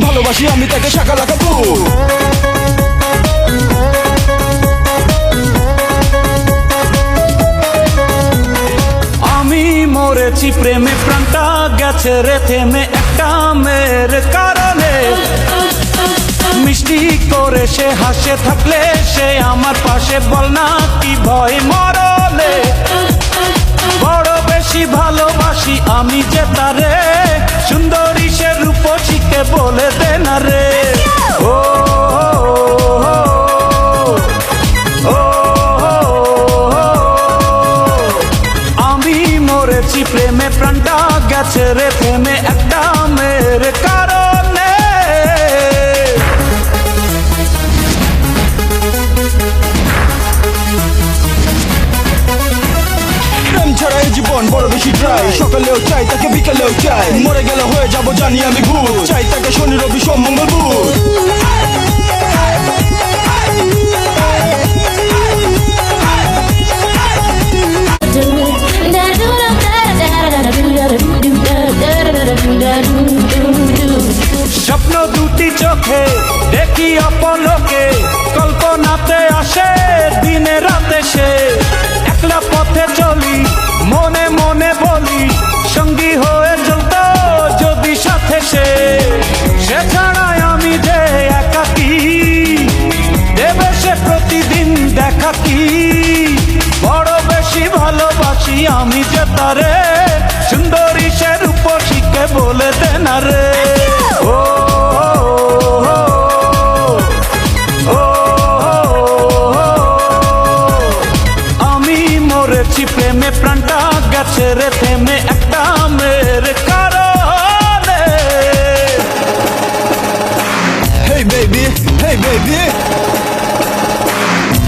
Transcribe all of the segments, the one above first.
ভালোবাসি আমি তাকে শাকা লাগাবো। আমি মরেছি প্রেমে, প্রাণটা গেছে রে থেমে একটা মেয়ের কারণে। মিষ্টি করে সে হাসে থাকলে সে আমার পাশে, বল না কি ভয় মরলে। বড় বেশি ভালোবাসি আমি যে তারে, সুন্দরী সে রূপসীকে বলে দে না রে। ও আমি মরেছি প্রেমে, প্রাণটা গেছে রে থেমে একটা মেয়ের কারণে। প্রেম ছাড়া এই জীবন বড় বেশি ড্রাই, সকালেও চাই তাকে বিকালেও চাই, মরে গেলে হয়ে যাব জানি আমি ভূত, চাই তাকে শনি রবি সোম মঙ্গল বুধ। স্বপ্ন দুটি চোখে দেখি অপলোকে, কল্পনাতে আসে দিনে রাতে সে। একলা পথে চলি মনে মনে বলি, সঙ্গী হয়ে চলতো যদি সাথে সে। সে ছাড়াই আমি যে একাকী, দেবে সে প্রতিদিন দেখা কি। বড় বেশি ভালোবাসি আমি যে তারে, সুন্দরী সে রূপসীকে বলে দে না রে। ও আমি মরেছি প্রেমে, প্রাণটা গেছে রে থেমে একটা মেয়ের কারণে। Hey baby, hey baby,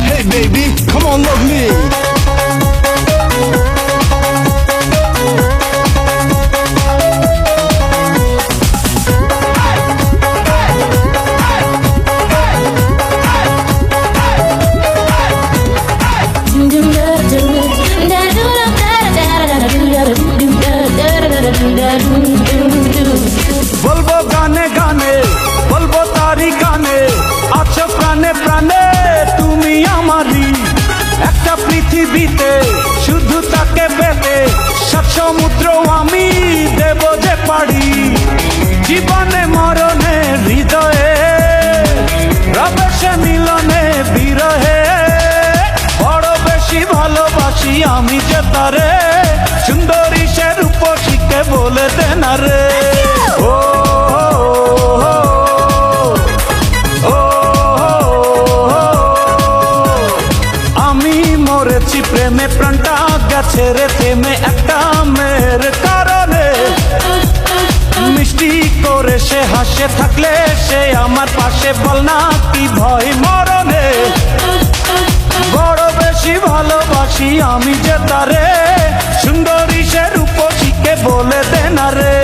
hey baby, come on love me. বলবো গানে গানে, বলবো তারি গানে, আছো প্রাণে প্রাণে তুমি আমারই। একটা পৃথিবীতে শুধু তাকে পেতে, সাত সমুদ্র আমি দেব যে পাড়ি। জীবনে মরণে হৃদয়ে রবে সে মিলনে বিরহে। বড় বেশি ভালোবাসি আমি যে তারে, সুন্দরী সে রূপসীকে বলে দে না রে। ও আমি মরেছি প্রেমে, প্রাণটা গেছে রে থেমে একটা মেয়ের কারণে। মিষ্টি করে সে হাসে থাকলে সে আমার পাশে, বল না কি ভয় মরণে। বড় বেশি ভালোবাসি আমি যে তারে, সুন্দরী সে রূপসীকে বলে দে না রে।